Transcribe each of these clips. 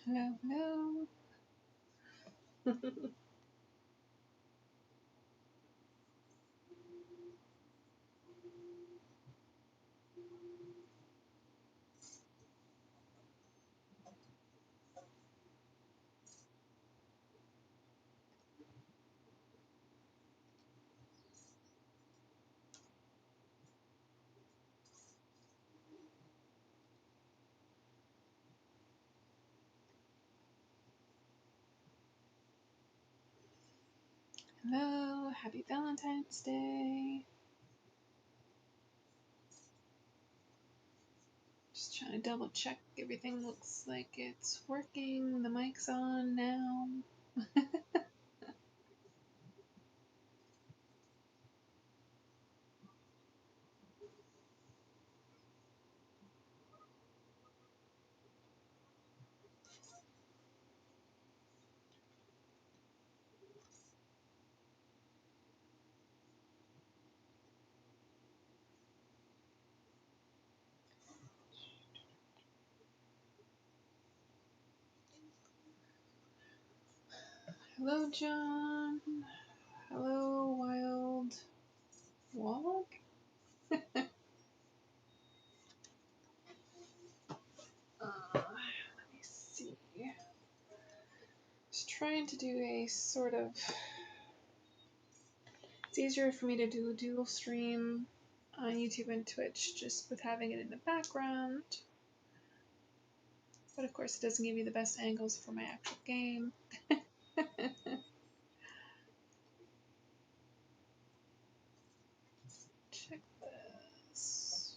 Hello, hello. Hello, happy Valentine's Day. Just trying to double check everything looks like it's working. The mic's on now. Hello, John. Hello, Wild Wallach. Let me see. Just trying to do a sort of. It's easier for me to do a dual stream on YouTube and Twitch just with having it in the background. But of course, it doesn't give you the best angles for my actual game. Check this.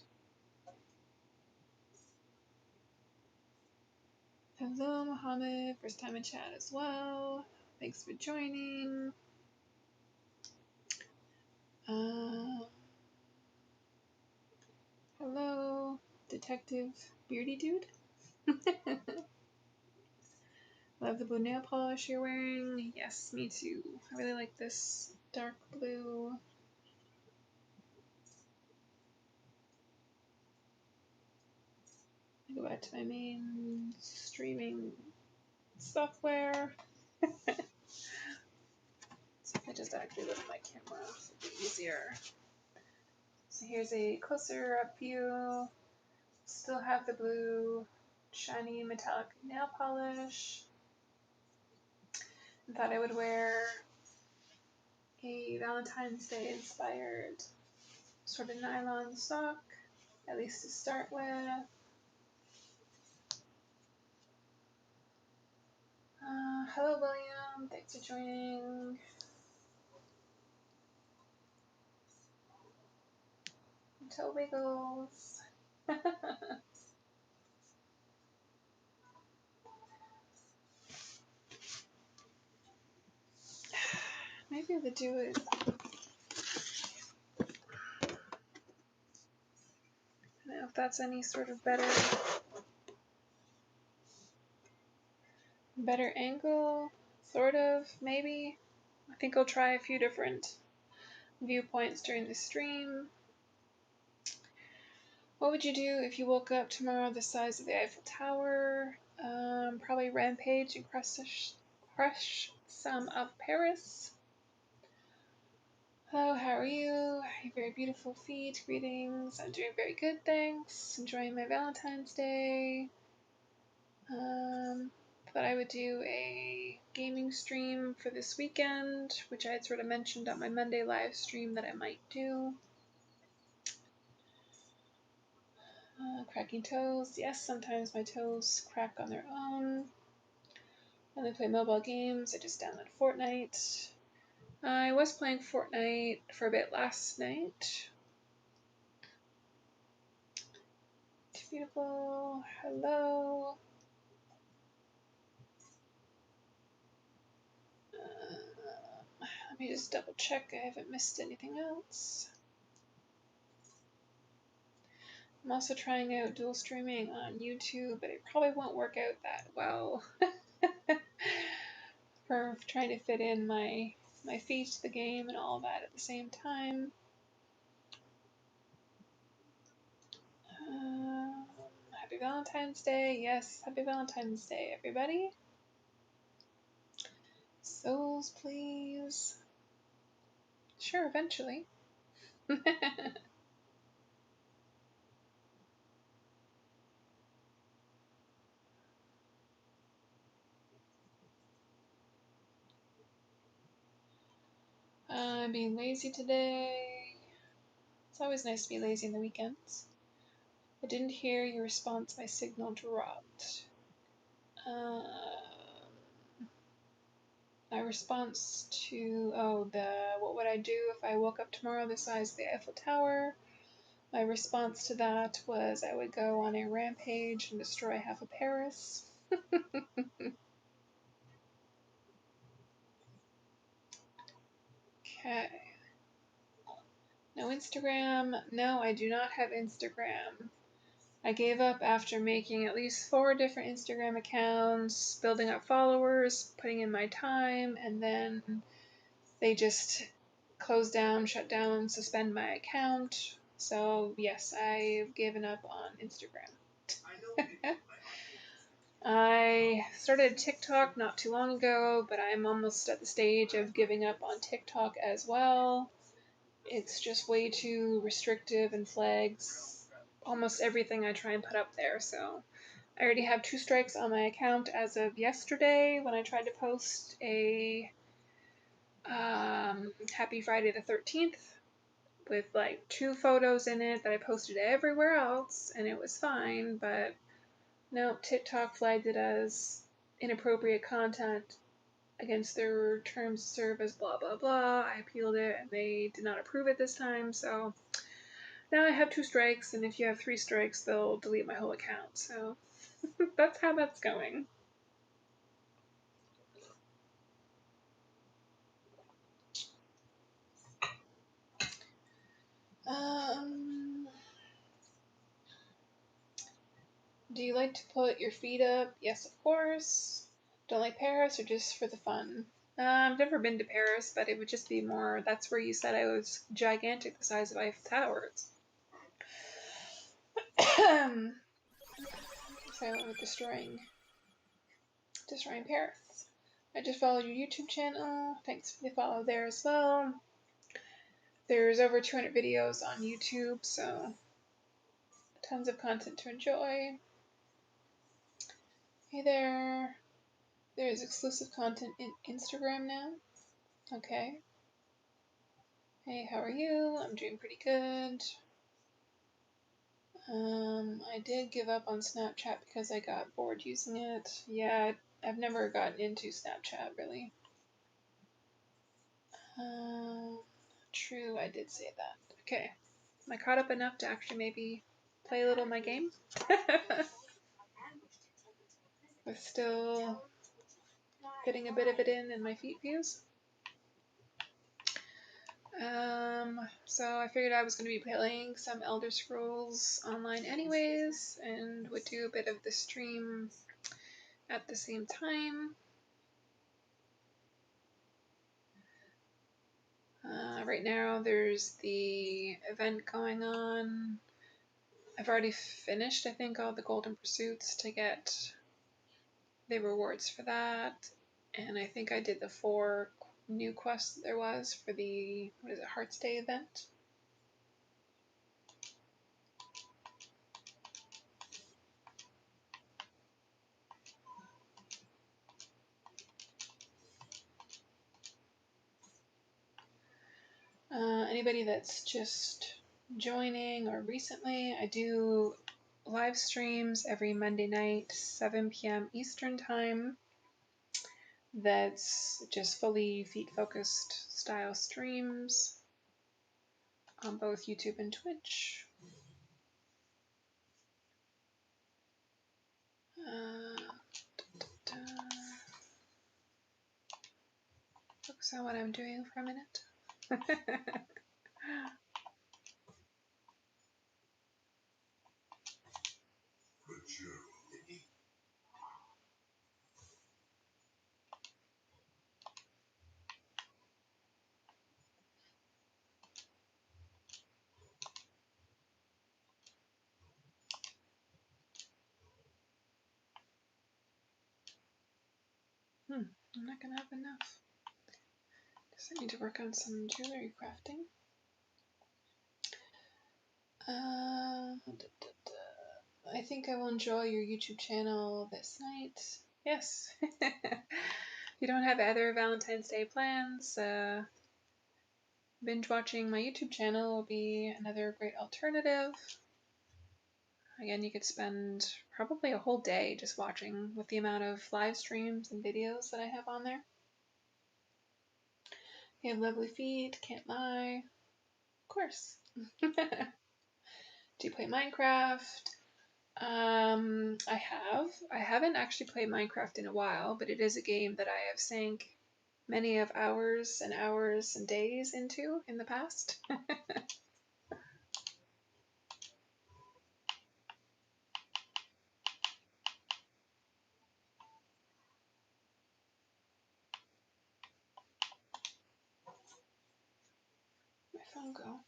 Hello, Mohammed. First time in chat as well. Thanks for joining. Hello, Detective Beardy Dude. Love the blue nail polish you're wearing. Yes, me too. I really like this dark blue. I go back to my main streaming software. So if I just actually lift my camera, it'll be easier. So here's a closer up view. Still have the blue shiny metallic nail polish. I thought I would wear a Valentine's Day inspired sort of nylon sock, at least to start with. Hello, William. Thanks for joining. Toe wiggles. Maybe I could do it. I don't know if that's any sort of better angle, sort of, maybe. I think I'll try a few different viewpoints during the stream. What would you do if you woke up tomorrow the size of the Eiffel Tower? Probably rampage and crush some of Paris. Hello, how are you? Your very beautiful feet. Greetings. I'm doing very good, thanks. Enjoying my Valentine's Day. Thought I would do a gaming stream for this weekend, which I had sort of mentioned on my Monday live stream that I might do. Cracking toes. Yes, sometimes my toes crack on their own. When I play mobile games, I just download Fortnite. I was playing Fortnite for a bit last night. Too beautiful. Hello. Let me just double check I haven't missed anything else. I'm also trying out dual streaming on YouTube, but it probably won't work out that well. For trying to fit in my feet to the game and all that at the same time. Happy Happy Valentine's Day. Yes, happy Valentine's Day, everybody. Souls, please. Sure, eventually. I'm being lazy today. It's always nice to be lazy on the weekends. I didn't hear your response. My signal dropped. My response to, what would I do if I woke up tomorrow the size of the Eiffel Tower? My response to that was I would go on a rampage and destroy half of Paris. Okay. No Instagram. No, I do not have Instagram. I gave up after making at least 4 different Instagram accounts, building up followers, putting in my time, and then they just close down, shut down, suspend my account. So yes, I've given up on Instagram. I started TikTok not too long ago, but I'm almost at the stage of giving up on TikTok as well. It's just way too restrictive and flags almost everything I try and put up there, so I already have 2 strikes on my account as of yesterday when I tried to post a Happy Friday the 13th with like 2 photos in it that I posted everywhere else, and it was fine, but no, TikTok flagged it as inappropriate content against their terms of service, blah blah blah. I appealed it and they did not approve it this time, so now I have 2 strikes, and if you have 3 strikes, they'll delete my whole account, so that's how that's going. Do you like to put your feet up? Yes, of course. Don't like Paris or just for the fun? I've never been to Paris, but it would just be more, that's where you said I was gigantic, the size of Eiffel Towers. So I went with destroying Paris. I just followed your YouTube channel. Thanks for the follow there as well. There's over 200 videos on YouTube, so tons of content to enjoy. Hey there. There's exclusive content in Instagram now. Okay. Hey, how are you? I'm doing pretty good. I did give up on Snapchat because I got bored using it. Yeah, I've never gotten into Snapchat, really. True, I did say that. Okay. Am I caught up enough to actually maybe play a little of my game? We're still getting a bit of it in my feet views. So I figured I was going to be playing some Elder Scrolls Online anyways, and would do a bit of the stream at the same time. Right now there's the event going on. I've already finished, I think, all the golden pursuits to get the rewards for that, and I think I did the 4 new quests that there was for the, Hearts Day event. Anybody that's just joining or recently, I do live streams every Monday night, 7 p.m. Eastern Time. That's just fully feet-focused style streams on both YouTube and Twitch. Focus on what I'm doing for a minute. I'm not gonna have enough. Guess I need to work on some jewelry crafting. I think I will enjoy your YouTube channel this night. Yes. If you don't have other Valentine's Day plans, binge watching my YouTube channel will be another great alternative. Again, you could spend probably a whole day just watching with the amount of live streams and videos that I have on there. You have lovely feet, can't lie. Of course. Do you play Minecraft? I have. I haven't actually played Minecraft in a while, but it is a game that I have sank many of hours and hours and days into in the past. My phone go.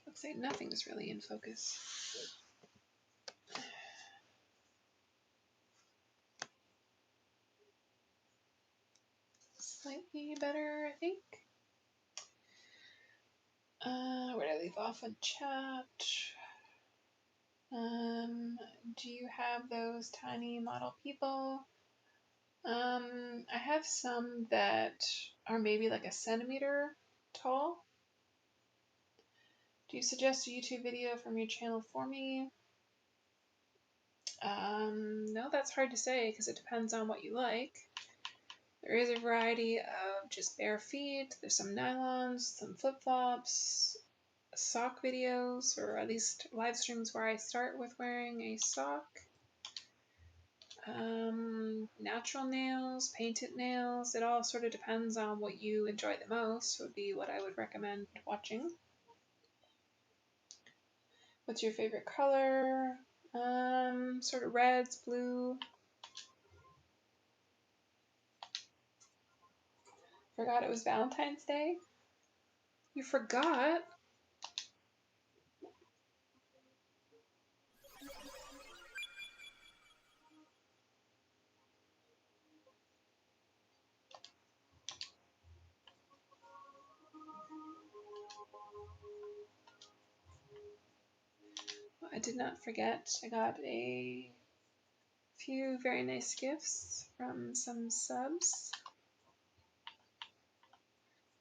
Looks like nothing's really in focus. Slightly better, I think. Where did I leave off on chat? Do you have those tiny model people? I have some that are maybe like a centimeter tall. Do you suggest a YouTube video from your channel for me? No, that's hard to say because it depends on what you like. There is a variety of just bare feet. There's some nylons, some flip-flops, sock videos, or at least live streams where I start with wearing a sock. Natural nails, painted nails. It all sort of depends on what you enjoy the most would be what I would recommend watching. What's your favorite color? Sort of reds, blue. Forgot it was Valentine's Day? You forgot? Well, I did not forget. I got a few very nice gifts from some subs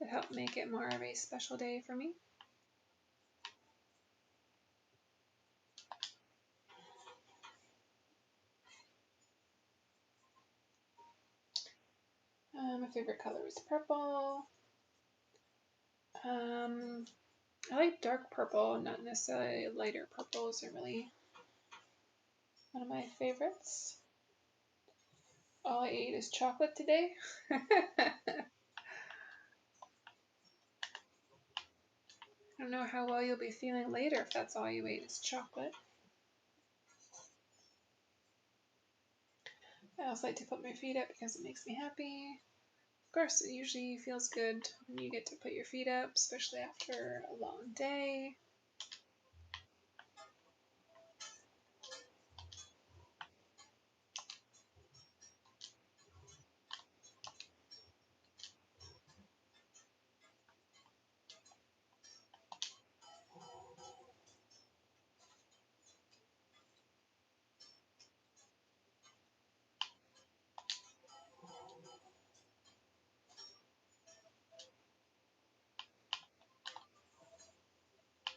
that helped make it more of a special day for me. My favorite color is purple. I like dark purple, not necessarily lighter purples are really one of my favorites. All I ate is chocolate today. I don't know how well you'll be feeling later if that's all you ate is chocolate. I also like to put my feet up because it makes me happy. Of course, it usually feels good when you get to put your feet up, especially after a long day.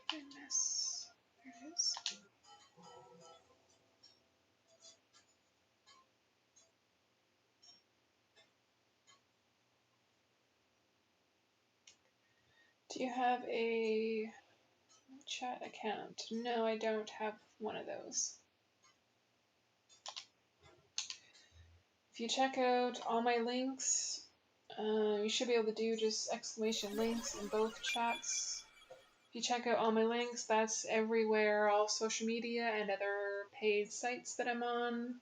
Goodness, there it is. Do you have a chat account? No, I don't have one of those. If you check out all my links, you should be able to do just exclamation links in both chats. If you check out all my links, that's everywhere, all social media and other paid sites that I'm on.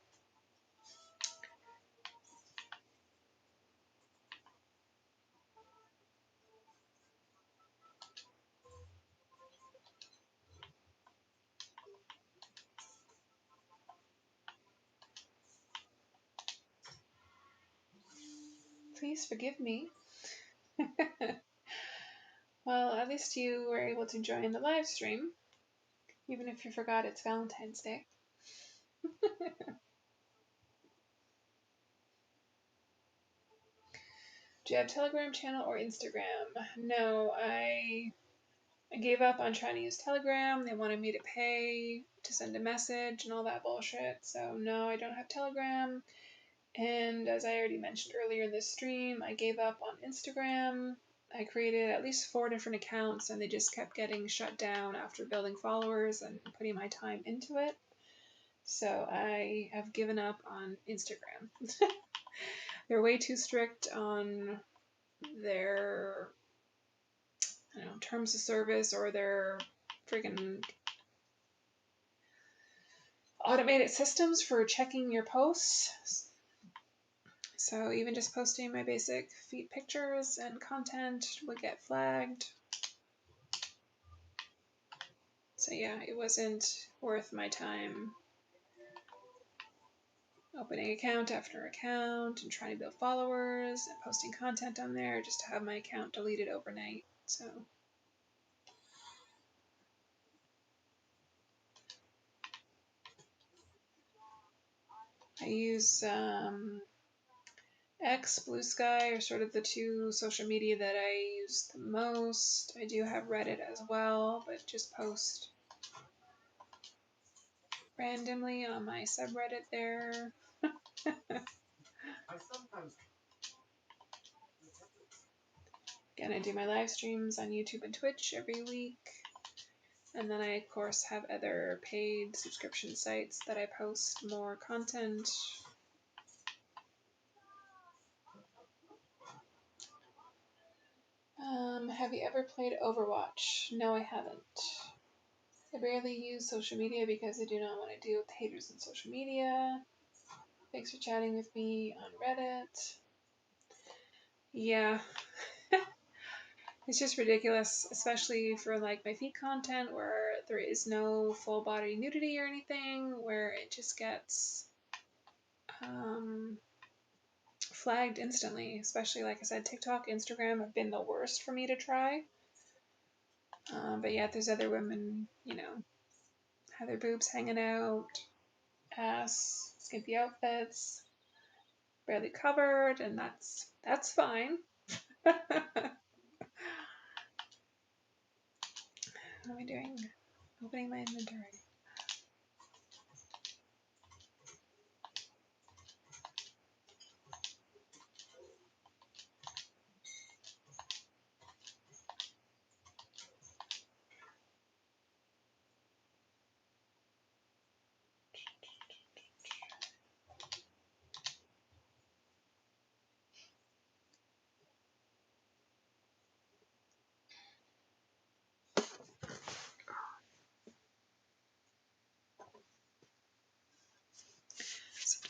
Please forgive me. Well, at least you were able to join the live stream, even if you forgot it's Valentine's Day. Do you have Telegram channel or Instagram? No, I gave up on trying to use Telegram. They wanted me to pay to send a message and all that bullshit. So no, I don't have Telegram. And as I already mentioned earlier in this stream, I gave up on Instagram. I created at least 4 different accounts and they just kept getting shut down after building followers and putting my time into it. So I have given up on Instagram. They're way too strict on their terms of service or their freaking automated systems for checking your posts. So even just posting my basic feet pictures and content would get flagged. So yeah, it wasn't worth my time opening account after account and trying to build followers and posting content on there just to have my account deleted overnight. So I use X, Blue Sky are sort of the 2 social media that I use the most. I do have Reddit as well, but just post randomly on my subreddit there. Again, I do my live streams on YouTube and Twitch every week. And then I, of course, have other paid subscription sites that I post more content. Have you ever played Overwatch? No, I haven't. I barely use social media because I do not want to deal with haters on social media. Thanks for chatting with me on Reddit. Yeah. It's just ridiculous, especially for like my feet content where there is no full body nudity or anything, where it just gets flagged instantly. Especially, like I said, TikTok, Instagram have been the worst for me to try. But yeah, there's other women, have their boobs hanging out, ass, skimpy outfits, barely covered, and that's fine. What am I doing? Opening my inventory.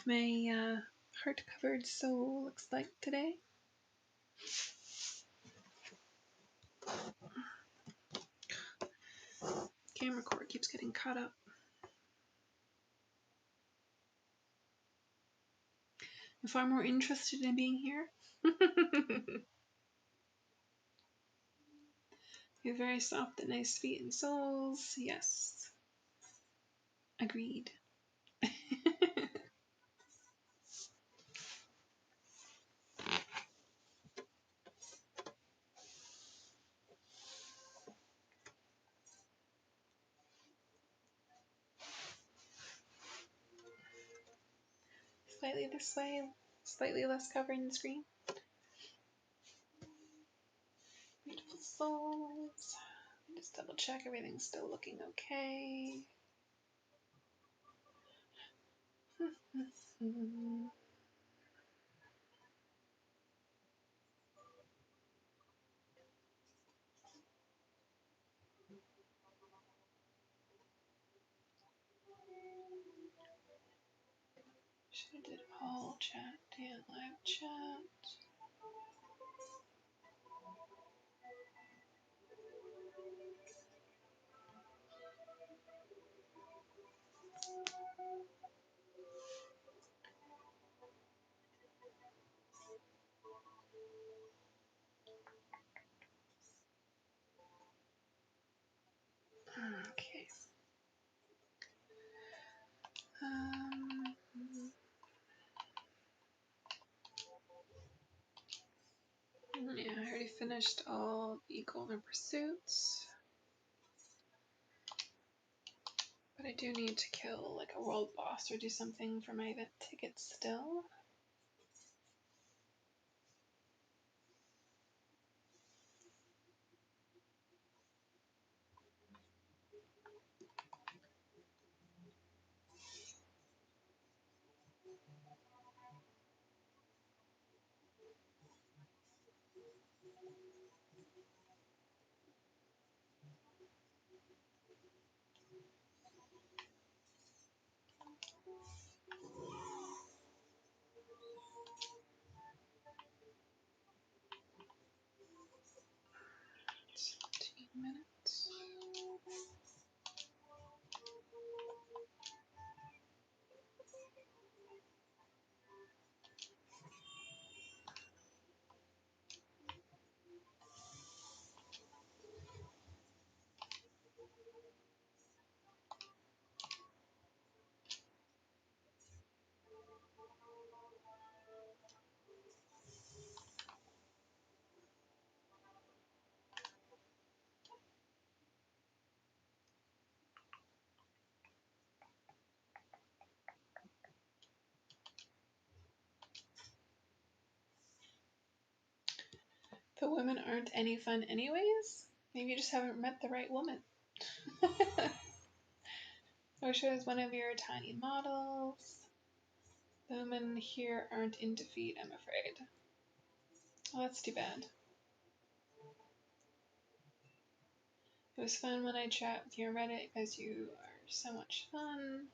My heart-covered soul looks like today. Camera cord keeps getting caught up. I'm far more interested in being here. You have very soft and nice feet and soles. Yes. Agreed. Slightly this way, slightly less covering the screen. Beautiful soles. Just double check everything's still looking okay. Should have did all chat and live chat. Okay. Yeah, I already finished all the golden pursuits. But I do need to kill like a world boss or do something for my event tickets still. Minutes. The women aren't any fun anyways? Maybe you just haven't met the right woman. Or shows one of your tiny models. The women here aren't in defeat, I'm afraid. Well, that's too bad. It was fun when I chat with you on Reddit because you are so much fun.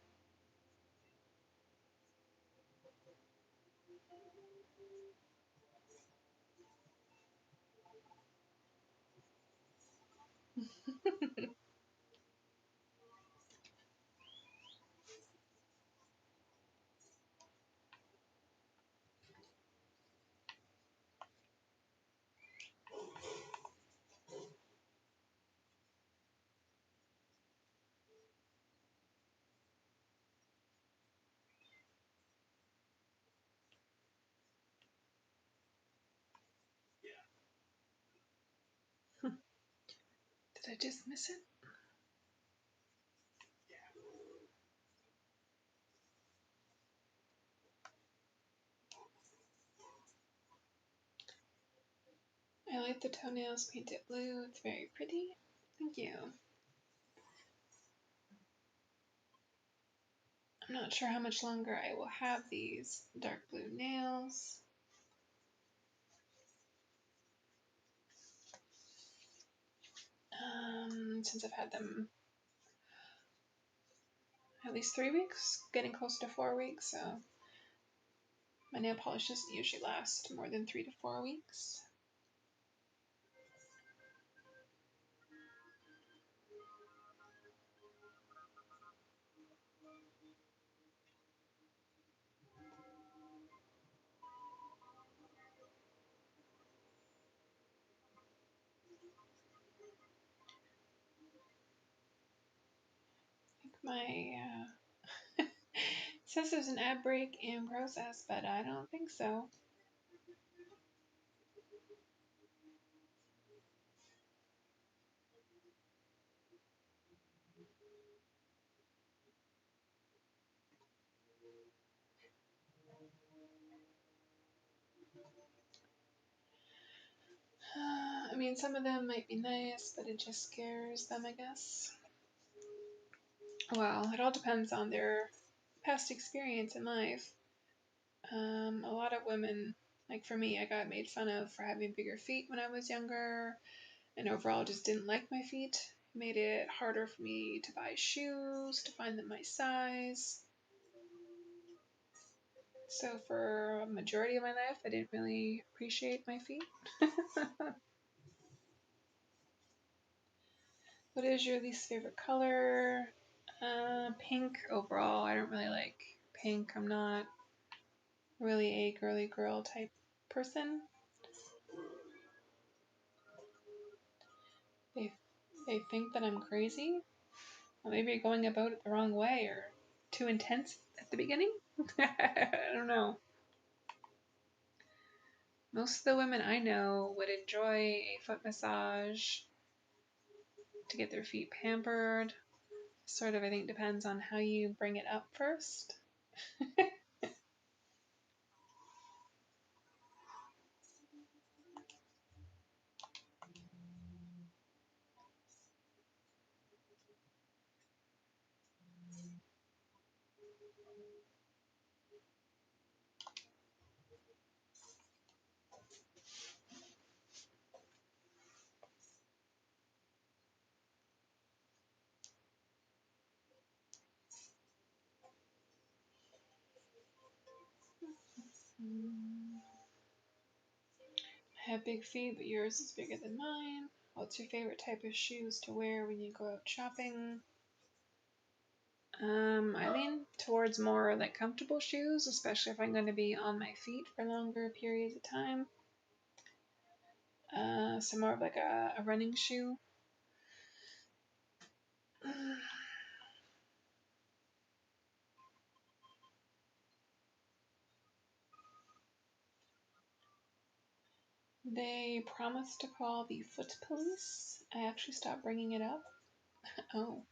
Did I just miss it? I like the toenails painted blue. It's very pretty. Thank you. I'm not sure how much longer I will have these dark blue nails. Since I've had them at least 3 weeks, getting close to 4 weeks, so my nail polish doesn't usually last more than 3 to 4 weeks. I think my it says there's an ad break in process, but I don't think so. I mean, some of them might be nice, but it just scares them, I guess. Well, it all depends on their past experience in life. A lot of women, like for me, I got made fun of for having bigger feet when I was younger, and overall just didn't like my feet. It made it harder for me to buy shoes, to find them my size. So for a majority of my life, I didn't really appreciate my feet. What is your least favorite color? Pink overall. I don't really like pink. I'm not really a girly girl type person. They think that I'm crazy. Or maybe going about it the wrong way or too intense at the beginning. I don't know. Most of the women I know would enjoy a foot massage to get their feet pampered. Sort of, I think, depends on how you bring it up first. I have big feet, but yours is bigger than mine. What's your favorite type of shoes to wear when you go out shopping? I lean towards more like comfortable shoes, especially if I'm going to be on my feet for longer periods of time. So more of like a running shoe. They promised to call the foot police. I actually stopped bringing it up. Oh.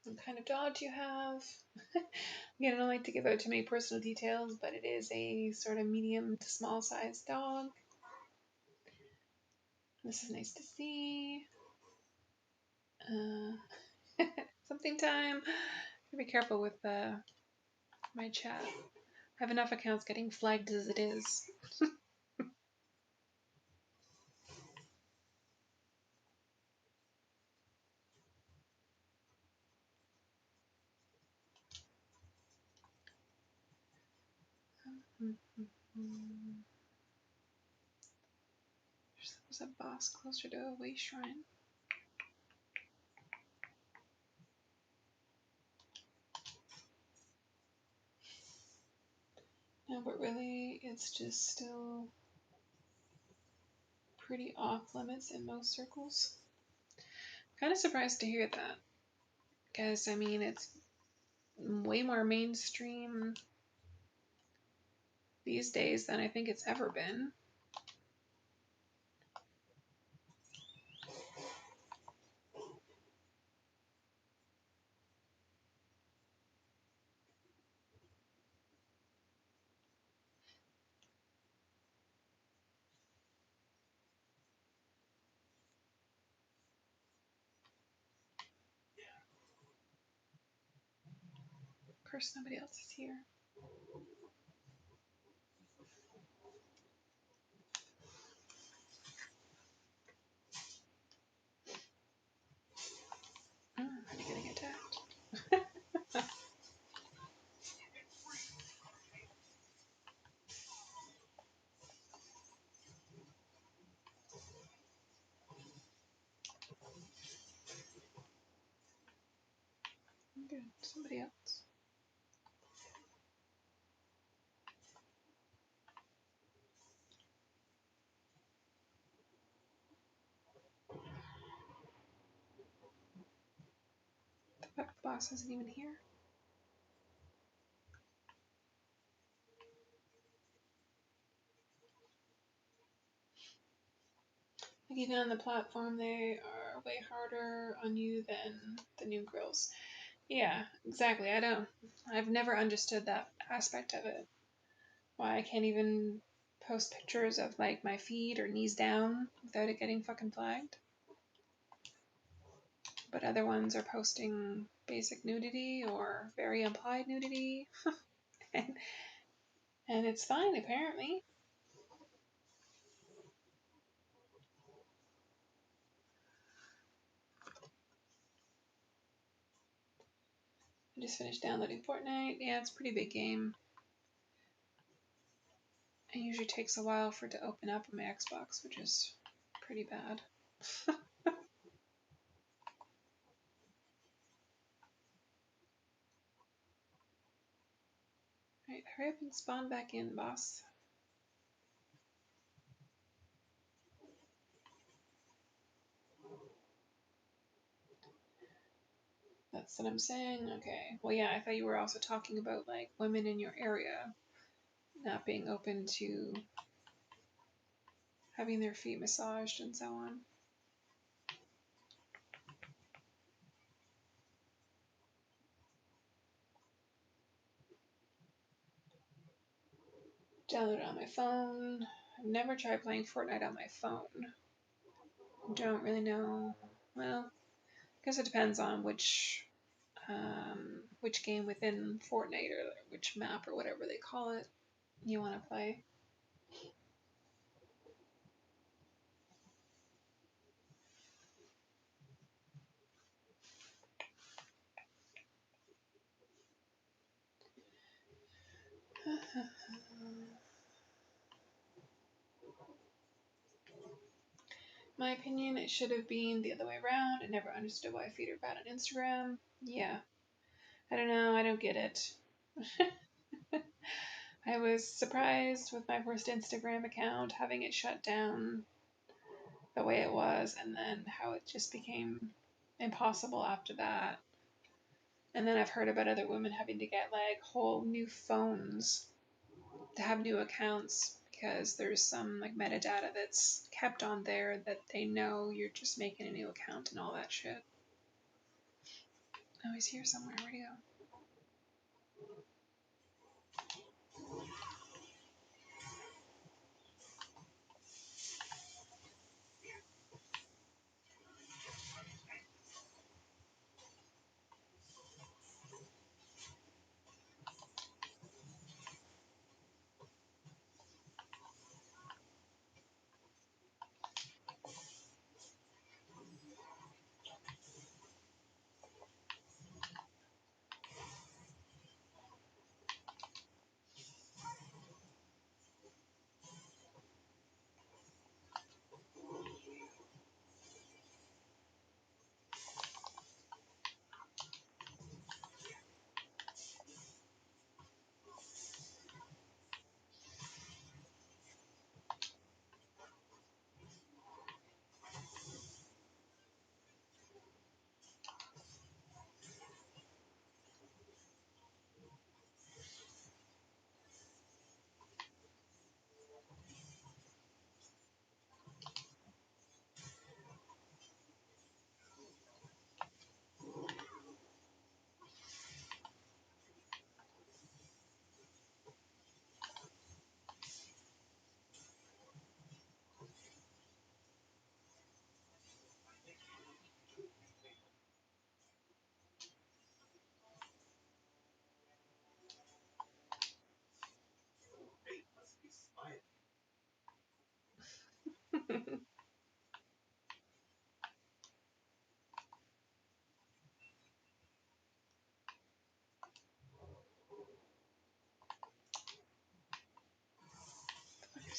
What kind of dog do you have? Again, I don't like to give out too many personal details, but it is a sort of medium to small sized dog. This is nice to see. Something time. Be careful with my chat. I have enough accounts getting flagged as it is. There's a boss closer to a way shrine. No, but really, it's just still pretty off limits in most circles. Kind of surprised to hear that, because I mean, it's way more mainstream these days than I think it's ever been. Of course, nobody else is here. I'm already getting attacked. Good. Somebody else. The boss isn't even here. Like even on the platform, they are way harder on you than the new girls. Yeah, exactly. I've never understood that aspect of it. Why I can't even post pictures of like my feet or knees down without it getting fucking flagged. But other ones are posting basic nudity or very implied nudity. and, and it's fine apparently. I just finished downloading Fortnite. Yeah, it's a pretty big game. It usually takes a while for it to open up on my Xbox, which is pretty bad. Alright, hurry up and spawn back in, boss. That's what I'm saying? Okay. Well, yeah, I thought you were also talking about, like, women in your area not being open to having their feet massaged and so on. Download it on my phone. I've never tried playing Fortnite on my phone. Don't really know. Well, I guess it depends on which game within Fortnite or which map or whatever they call it you want to play. My opinion, it should have been the other way around. I never understood why feet are bad on Instagram. Yeah. I don't know. I don't get it. I was surprised with my first Instagram account having it shut down the way it was, and then how it just became impossible after that. And then I've heard about other women having to get like whole new phones to have new accounts because there's some like metadata that's kept on there that they know you're just making a new account and all that shit. Oh, he's here somewhere. Where'd he go?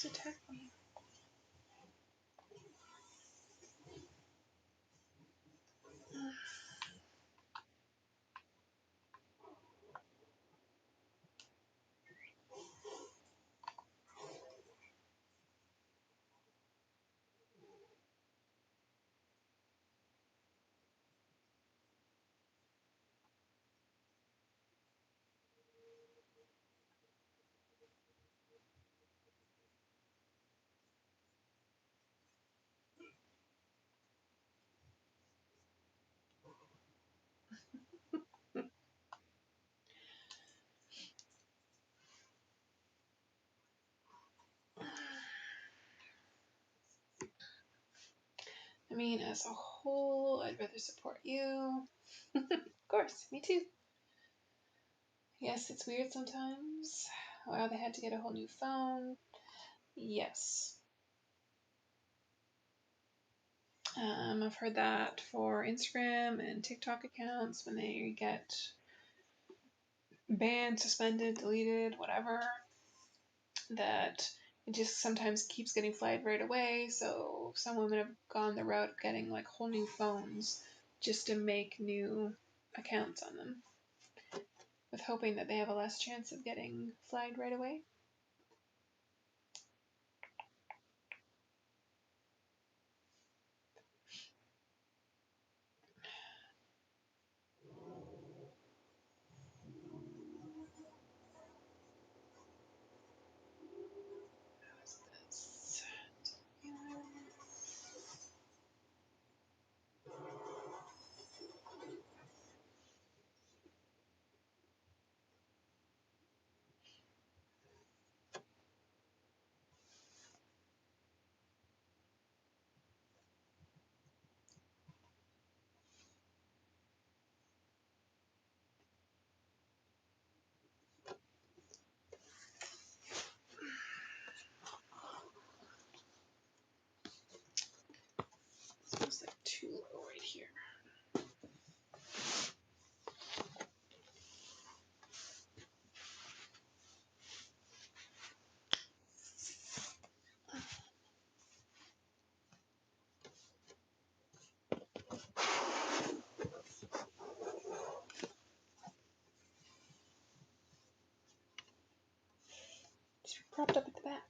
just attack me. I mean, as a whole, I'd rather support you. Of course, me too. Yes, it's weird sometimes. Wow, they had to get a whole new phone. Yes. I've heard that for Instagram and TikTok accounts when they get banned, suspended, deleted, whatever, that it just sometimes keeps getting flagged right away. So some women have gone the route of getting like whole new phones just to make new accounts on them, with hoping that they have a less chance of getting flagged right away. It's like too low right here. It's propped up at the back.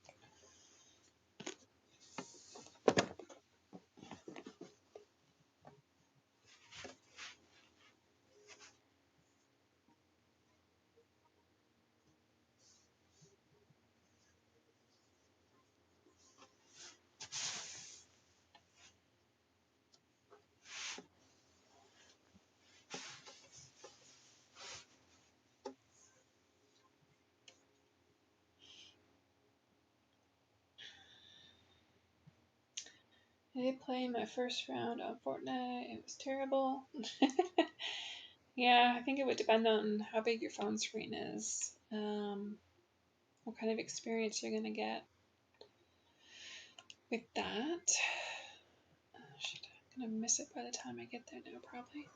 I did play my first round on Fortnite. It was terrible. Yeah, I think it would depend on how big your phone screen is, what kind of experience you're going to get with that. Oh, shit, I'm going to miss it by the time I get there now, probably.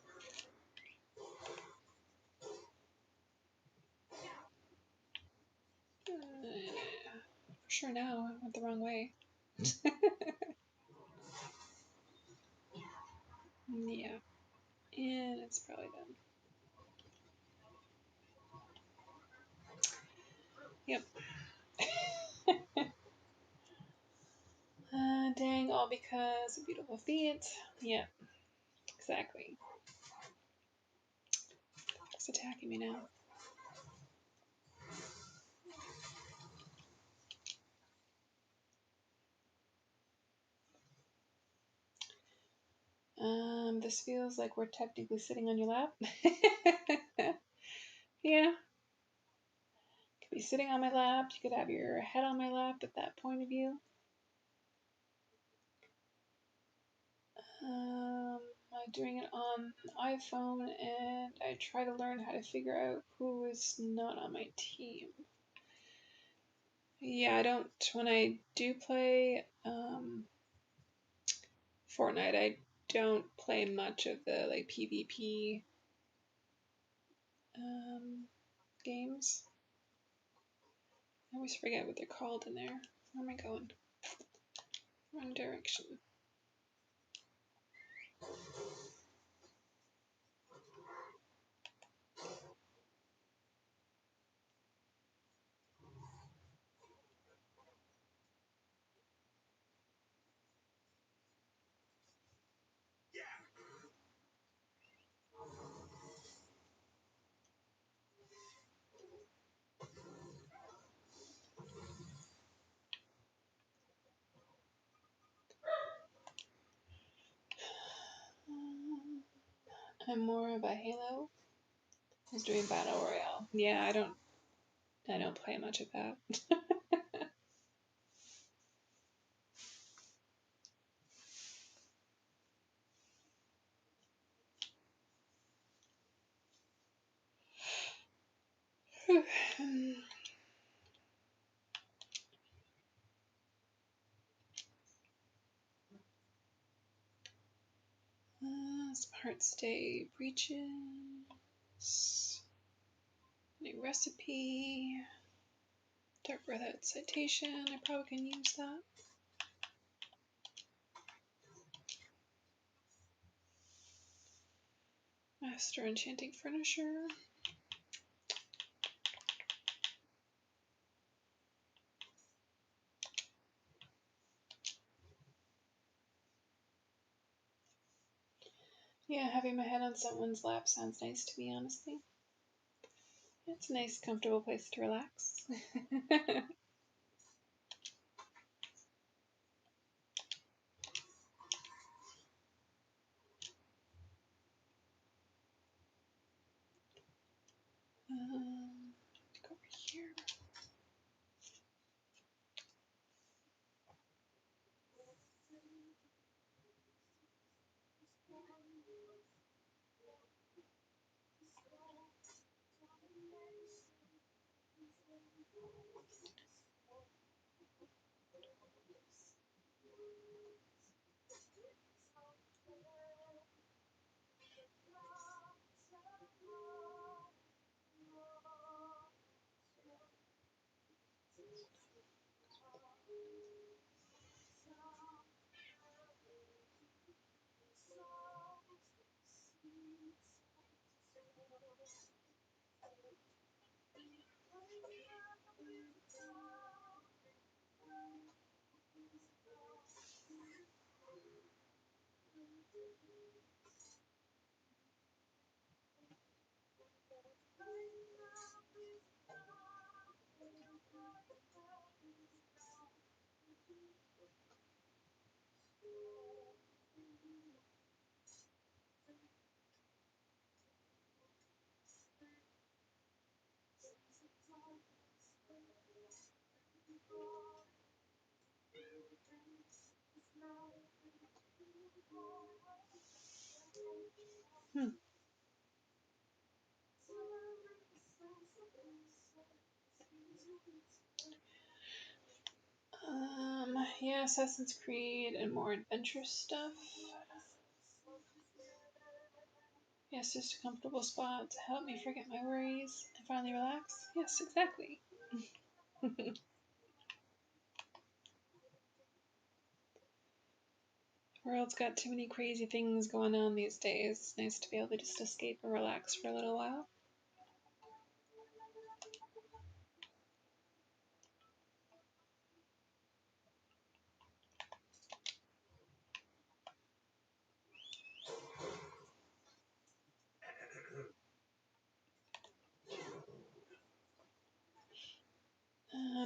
For sure now, I went the wrong way. Yeah, and it's probably done. Yep. Dang, all because of beautiful feet. Yeah, exactly. It's attacking me now. This feels like we're technically sitting on your lap. Yeah. Could be sitting on my lap. You could have your head on my lap at that point of view. I'm doing it on iPhone, and I try to learn how to figure out who is not on my team. Yeah, I don't. When I do play Fortnite, I don't play much of the like PvP games. I always forget what they're called in there. Where am I going? Wrong direction. I'm more of a Halo. I was doing Battle Royale. Yeah, I don't play much of that. Smart Stay breaches. New recipe. Dark without citation. I probably can use that. Master enchanting furniture. Yeah, having my head on someone's lap sounds nice to me, honestly. It's a nice, comfortable place to relax. Go over here. Yeah, Assassin's Creed and more adventurous stuff. Yes, just a comfortable spot to help me forget my worries and finally relax. Yes, exactly. The world's got too many crazy things going on these days. It's nice to be able to just escape and relax for a little while.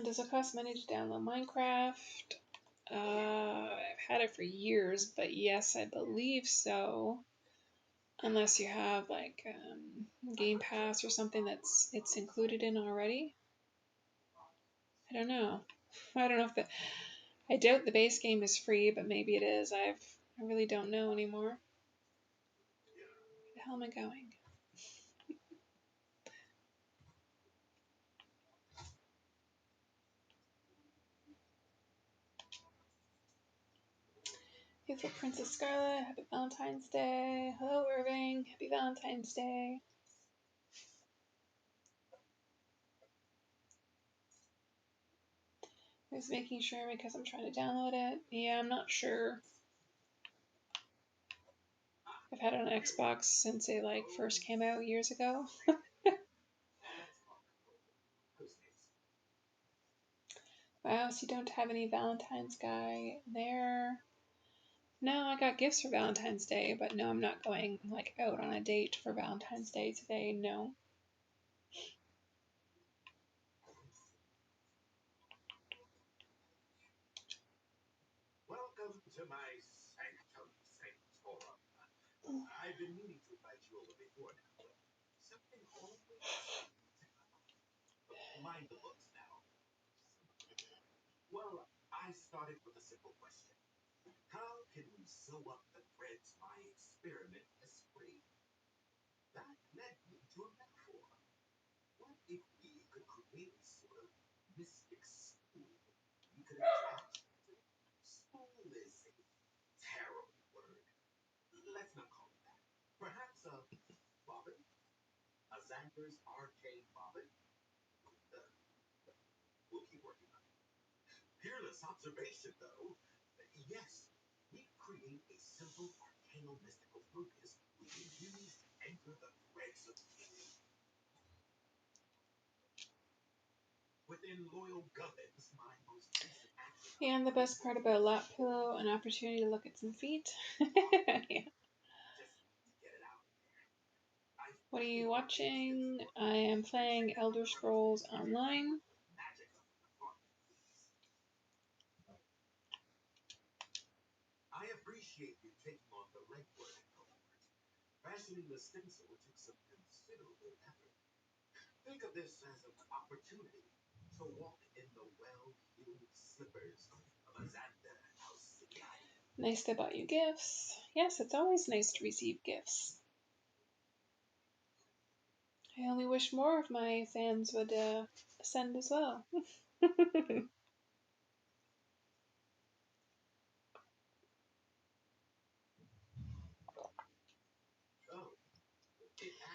Does it cost money to download Minecraft? I've had it for years, but yes, I believe so. Unless you have like Game Pass or something it's included in already. I don't know. I don't know if I doubt the base game is free, but maybe it is. I really don't know anymore. Where the hell am I going? Beautiful Princess Scarlett, happy Valentine's Day. Hello, Irving, happy Valentine's Day. Just making sure because I'm trying to download it. Yeah, I'm not sure. I've had it on Xbox since it like first came out years ago. Wow, so you don't have any Valentine's guy there. No, I got gifts for Valentine's Day, but no, I'm not going like out on a date for Valentine's Day today. No. Welcome to my sanctum sanctorum. I've been meaning to invite you over before now, but something always mind the books now. Well, I started with a simple question. How can we sew up the threads my experiment has sprayed? That led me to a metaphor. What if we could create a sort of mystic spool we could attach? Spool is a terrible word. Let's not call it that. Perhaps a bobbin? A Xander's arcade bobbin? We'll keep working on it. Fearless observation, though. Yes, we create a simple arcanal mystical focus we can use to anchor the threads of meaning. Within loyal gubbins, my most recent action. And the best part about lap pillow, an opportunity to look at some feet. Yeah. What are you watching? I am playing Elder Scrolls Online. I appreciate you taking on the legwork, however. Fashioning the stencil took some considerable effort. Think of this as an opportunity to walk in the well-heeled slippers of a Xander house life. Nice they bought you gifts. Yes, it's always nice to receive gifts. I only wish more of my fans would send as well.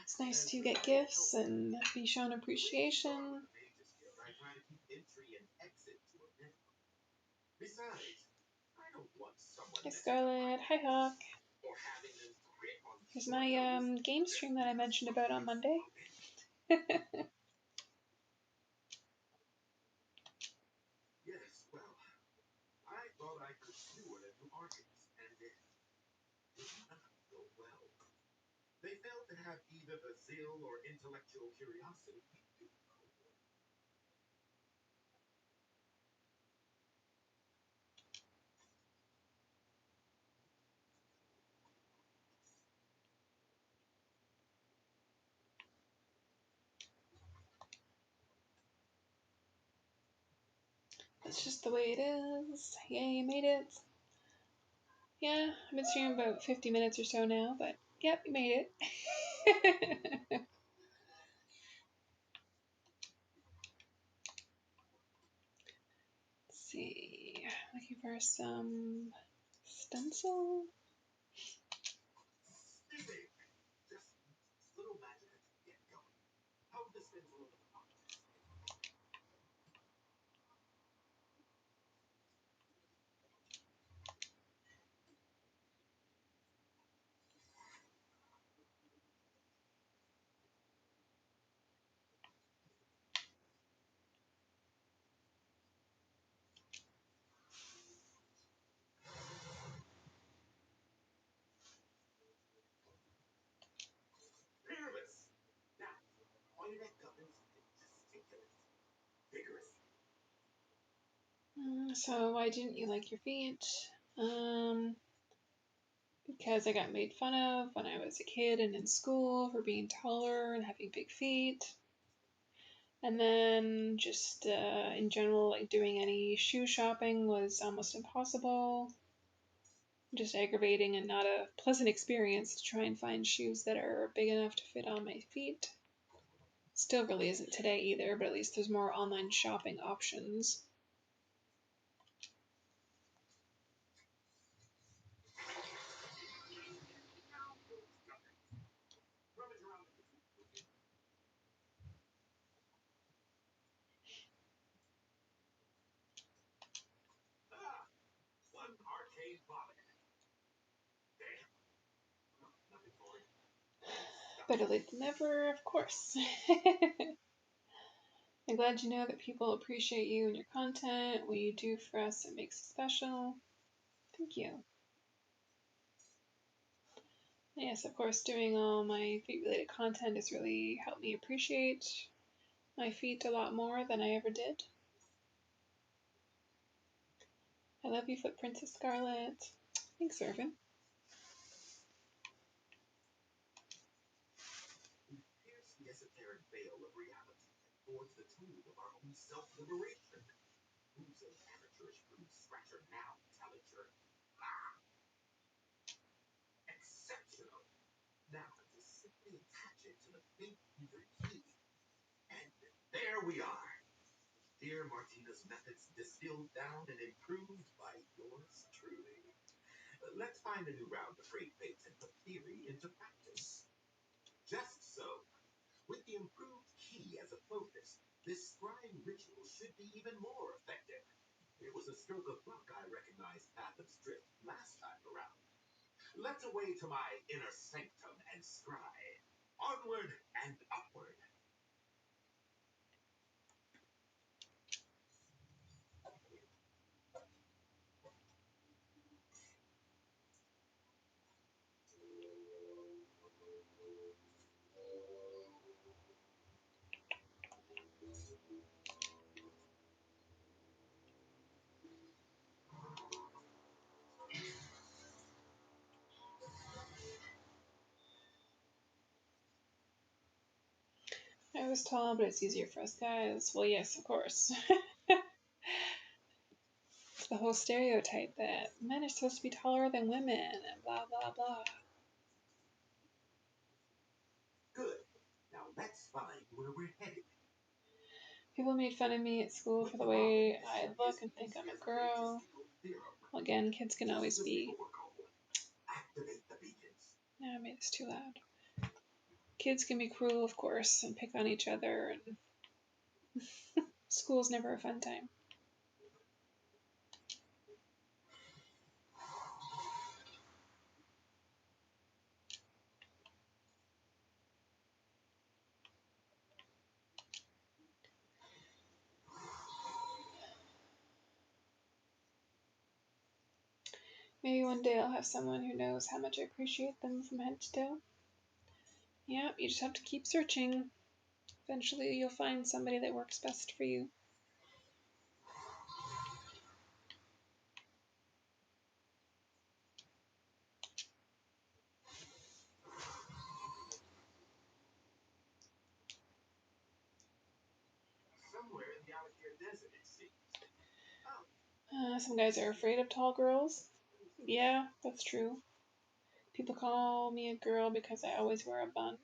It's nice to get gifts and be shown appreciation. Hi Scarlett, hi Hawk. Here's my game stream that I mentioned about on Monday. Yes, well, I thought I could steward a new artist, and it did not go well. They failed to have either the zeal or intellectual curiosity we do. That's just the way it is. Yay, you made it. Yeah, I've been streaming about 50 minutes or so now, but yep, you made it. Let's see, looking for some stencil. Just little magic to get going. Hold the stencil over the box. Fearless. Now, pointed at gubbins and gesticulate vigorously. So why didn't you like your feet? Because I got made fun of when I was a kid and in school for being taller and having big feet. And then just in general, like doing any shoe shopping was almost impossible. Just aggravating and not a pleasant experience to try and find shoes that are big enough to fit on my feet. Still really isn't today either, but at least there's more online shopping options. Better late than never, of course. I'm glad you know that people appreciate you and your content. What you do for us, it makes it special. Thank you. Yes, of course, doing all my feet-related content has really helped me appreciate my feet a lot more than I ever did. I love you, Foot Princess Scarlett. Thanks, Irvin. We pierce the esoteric veil of reality and forge the tool of our own self-liberation. Who's an amateurish broom scratcher now, Tallager? Exceptional. Now, just simply attach it to the pink beaver key. And there we are. Dear Martina's methods distilled down and improved by yours truly. Let's find a new round of great fates and put theory into practice. Just so. With the improved key as a focus, this scrying ritual should be even more effective. It was a stroke of luck I recognized Fatham's drift last time around. Let's away to my inner sanctum and scry. Onward and upward. I was tall, but it's easier for us guys. Well, yes, of course. It's the whole stereotype that men are supposed to be taller than women and blah, blah, blah. Good. Now let's find where we're headed. People made fun of me at school for the way I look and think I'm a girl. Well, again, kids can always be. Activate the beacons. No, I made this too loud. Kids can be cruel, of course, and pick on each other, and school's never a fun time. Maybe one day I'll have someone who knows how much I appreciate them from head to toe. Yeah, you just have to keep searching. Eventually you'll find somebody that works best for you. Somewhere in the Alakir Desert, it seems. Some guys are afraid of tall girls. Yeah, that's true. People call me a girl because I always wear a bun.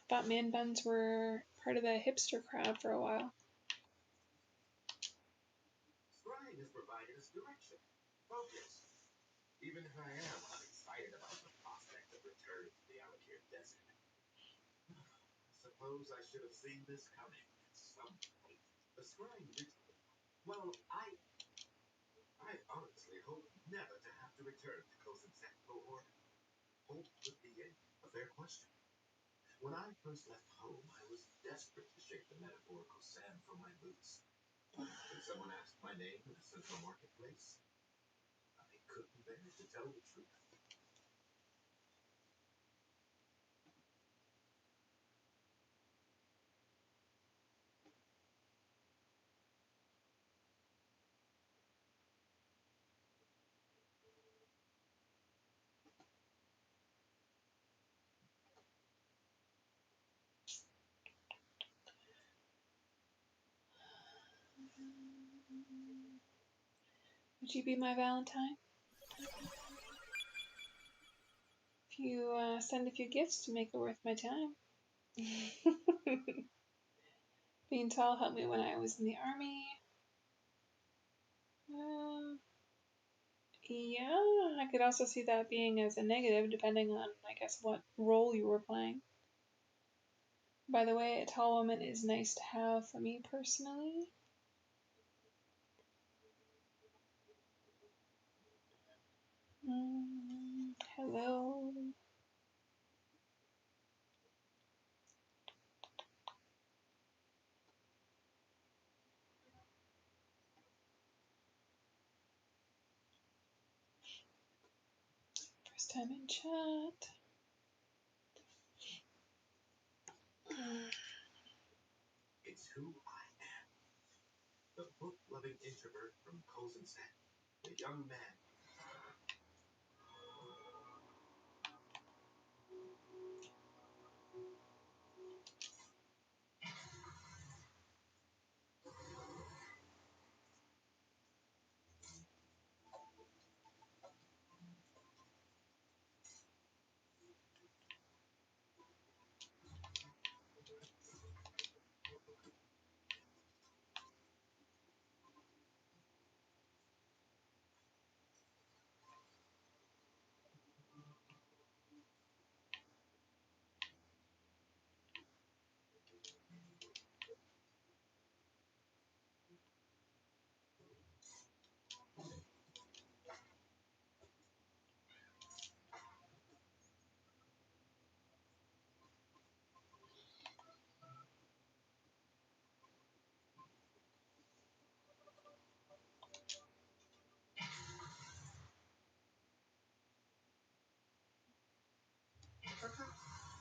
Thought man buns were part of the hipster crowd for a while. Scrying has provided us direction, focus. Even if I am unexcited about the prospect of return to the Alakir Desert. Suppose I should have seen this coming at some point. The scrying ritual. Well, I honestly hope never to have to return to Kosensetko or hope would be a fair question. When I first left home, I was desperate to shake the metaphorical sand from my boots. When someone asked my name in a central marketplace, I couldn't bear to tell the truth. Would you be my Valentine? If you send a few gifts to make it worth my time. Being tall helped me when I was in the army. Yeah, I could also see that being as a negative depending on, I guess, what role you were playing. By the way, a tall woman is nice to have for me personally. Hello. time in chat. It's who I am. The book-loving introvert from Kozenstedt. The young man.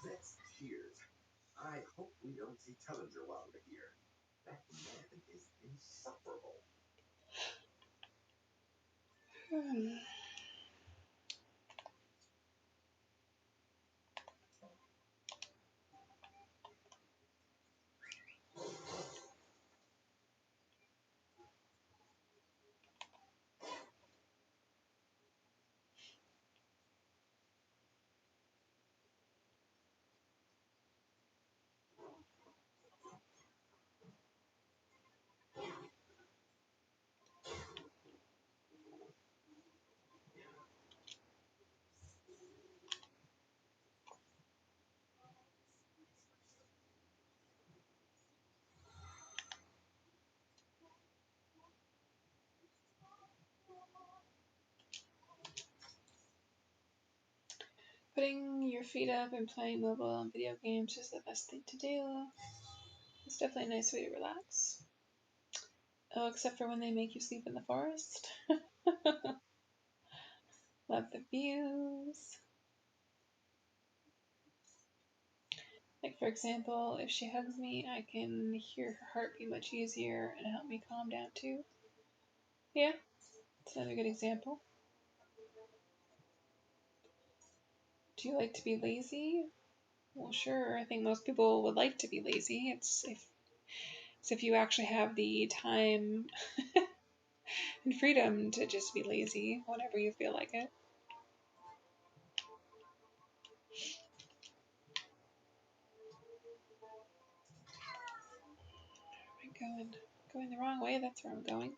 Let's cheers. I hope we don't see Tellinger while we're here. That man is insufferable. Putting your feet up and playing mobile and video games is the best thing to do. It's definitely a nice way to relax. Oh, except for when they make you sleep in the forest. Love the views. Like, for example, if she hugs me, I can hear her heartbeat much easier and help me calm down too. Yeah, it's another good example. Do you like to be lazy? Well, sure. I think most people would like to be lazy. It's if you actually have the time and freedom to just be lazy whenever you feel like it. Where am I going? Going the wrong way, that's where I'm going.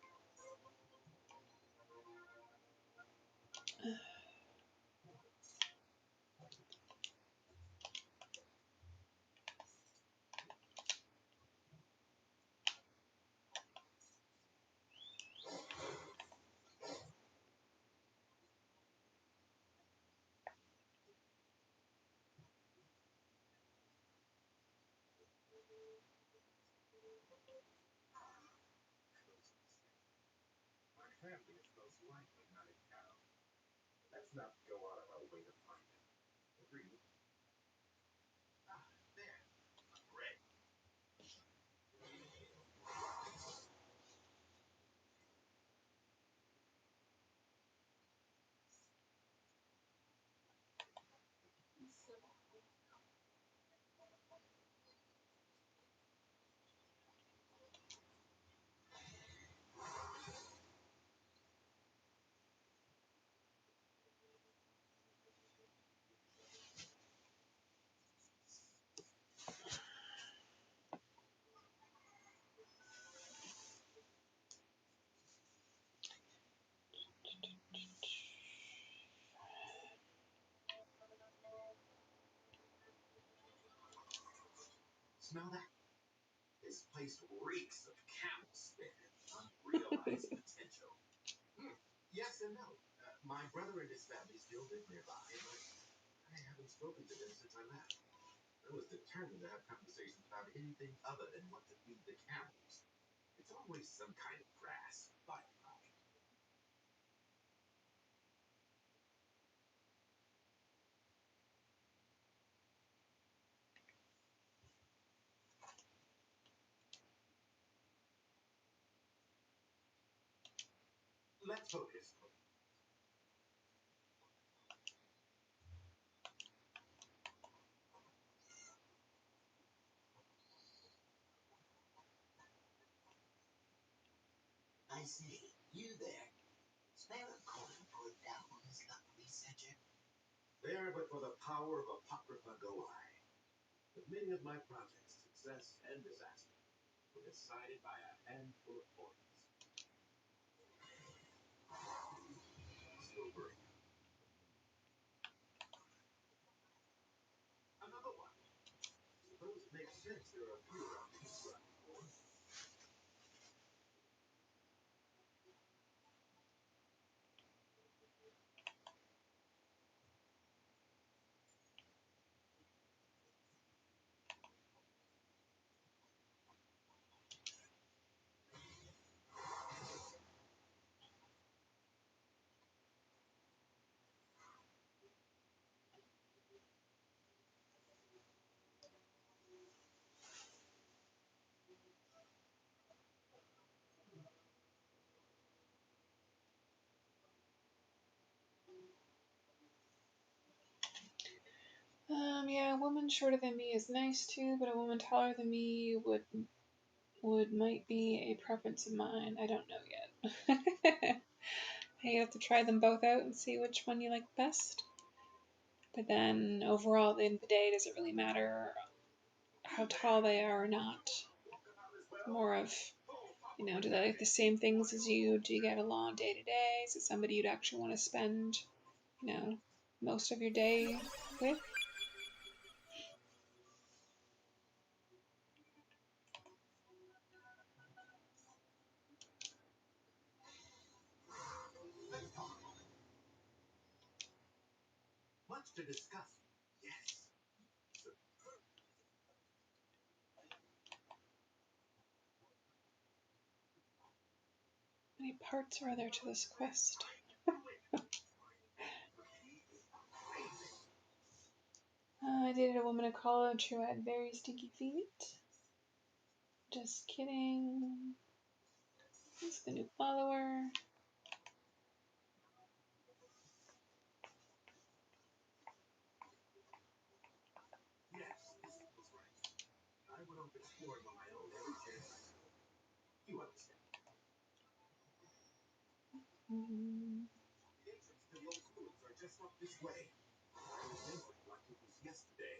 My family is most likely not in town. Let's not go out of our way to find him. Agreed. Ah, there. Great. Smell that? This place reeks of camel spit and unrealized potential. Yes and no. My brother and his family still live nearby, but I haven't spoken to them since I left. I was determined to have conversations about anything other than what to feed the camels. It's always some kind of grass, by the by. Let's focus. I see. You there. Spare a coin for a dabble in this luck researcher. There, but for the power of Apocrypha go I. But many of my projects, success and disaster, were decided by a handful of points. Silver. Another one. Suppose it makes sense there are a few around these platforms. Yeah, a woman shorter than me is nice too, but a woman taller than me would might be a preference of mine. I don't know yet. You have to try them both out and see which one you like best. But then overall, at the end of the day, does it really matter how tall they are or not? More of, do they like the same things as you? Do you get along day to day? Is it somebody you'd actually want to spend, most of your day with? Much to discuss. Yes. How many parts are there to this quest? I dated a woman in college who had very stinky feet. Just kidding. He's the new follower. Yes, this feels right. I went off exploring on my own every chance I could. You understand. The entrance to the old ruins are just up this way. I remember it like it was yesterday.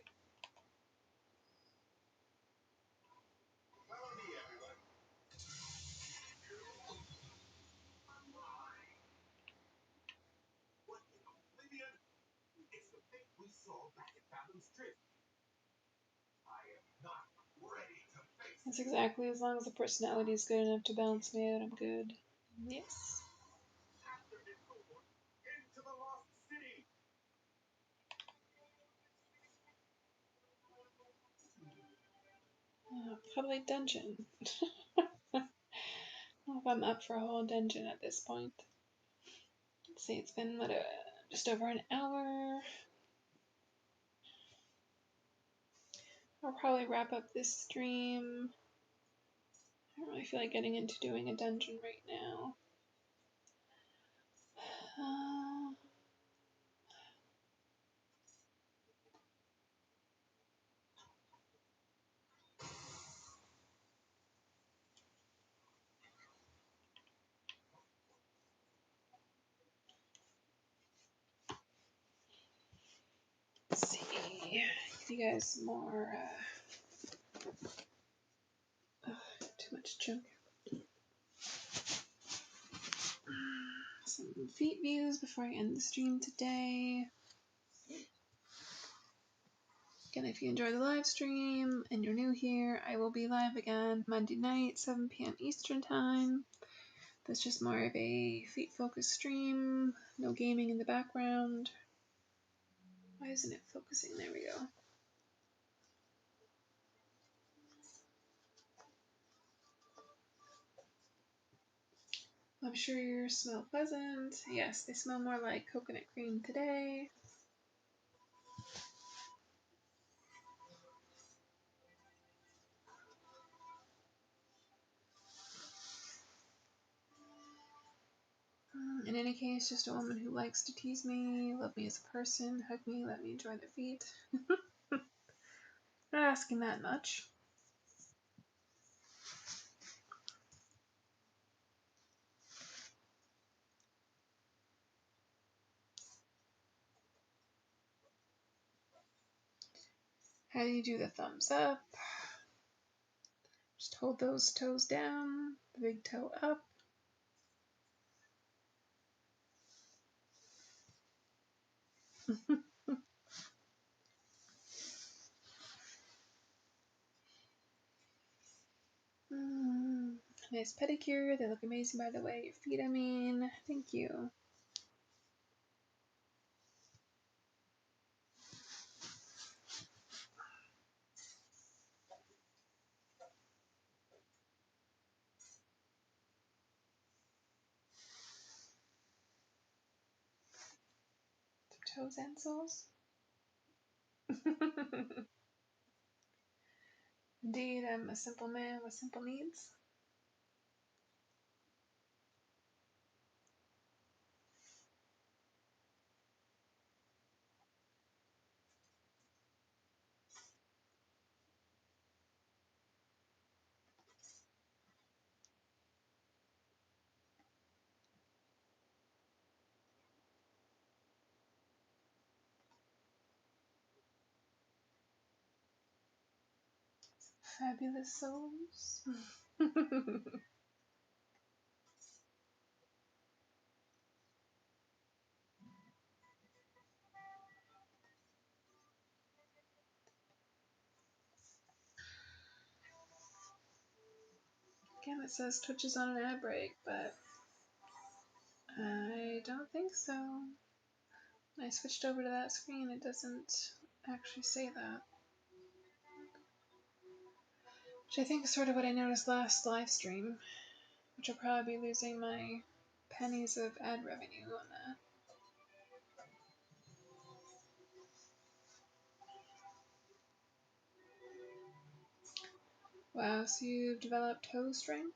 Follow me, everyone. What in oblivion? It's the fate we saw back at Fathom's Drift. I am not ready to face That's exactly, as long as the personality is good enough to balance me out, I'm good. Yes. after it over into the lost city. Public dungeon. I don't know if I'm up for a whole dungeon at this point. Let's see, it's been, just over an hour. I'll probably wrap up this stream. I don't really feel like getting into doing a dungeon right now. Let's see. Give you guys some more. Too much junk. Some feet views before I end the stream today. Again, if you enjoy the live stream and you're new here, I will be live again Monday night, 7 p.m. Eastern Time. That's just more of a feet-focused stream. No gaming in the background. Why isn't it focusing? There we go. I'm sure yours smell pleasant. Yes, they smell more like coconut cream today. any case, just a woman who likes to tease me, love me as a person, hug me, let me enjoy their feet. Not asking that much. How do you do the thumbs up? Just hold those toes down, the big toe up. Nice pedicure. They look amazing, by the way. Your feet, I mean. Thank you. Toes and soles. Indeed, I'm a simple man with simple needs. Fabulous souls. Again, it says Twitch is on an ad break, but I don't think so. When I switched over to that screen, it doesn't actually say that. Which I think is sort of what I noticed last live stream, which I'll probably be losing my pennies of ad revenue on that. Wow, so you've developed toe strength?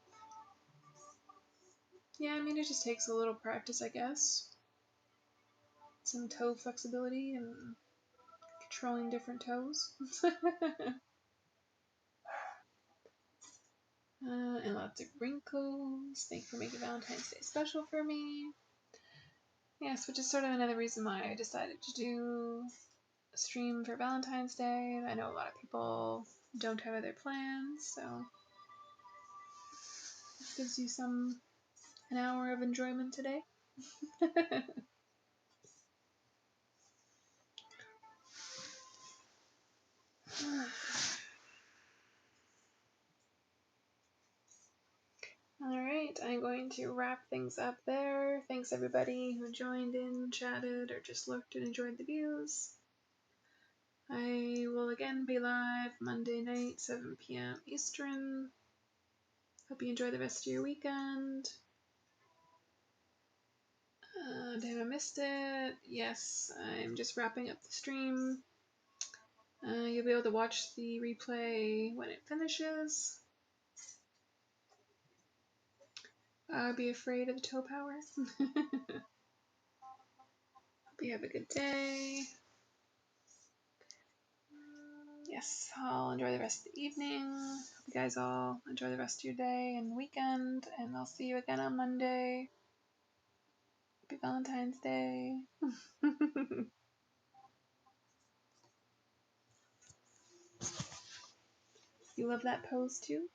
Yeah, I mean, it just takes a little practice, I guess. Some toe flexibility and controlling different toes. And lots of wrinkles. Thank you for making Valentine's Day special for me. Yes, which is sort of another reason why I decided to do a stream for Valentine's Day. I know a lot of people don't have other plans, so this gives you an hour of enjoyment today. Alright, I'm going to wrap things up there. Thanks everybody who joined in, chatted, or just looked and enjoyed the views. I will again be live Monday night, 7 p.m. Eastern. Hope you enjoy the rest of your weekend. Have I missed it? Yes, I'm just wrapping up the stream. You'll be able to watch the replay when it finishes. Be afraid of the toe power. Hope you have a good day. Yes, I'll enjoy the rest of the evening. Hope you guys all enjoy the rest of your day and weekend, and I'll see you again on Monday. Happy Valentine's Day. You love that pose too?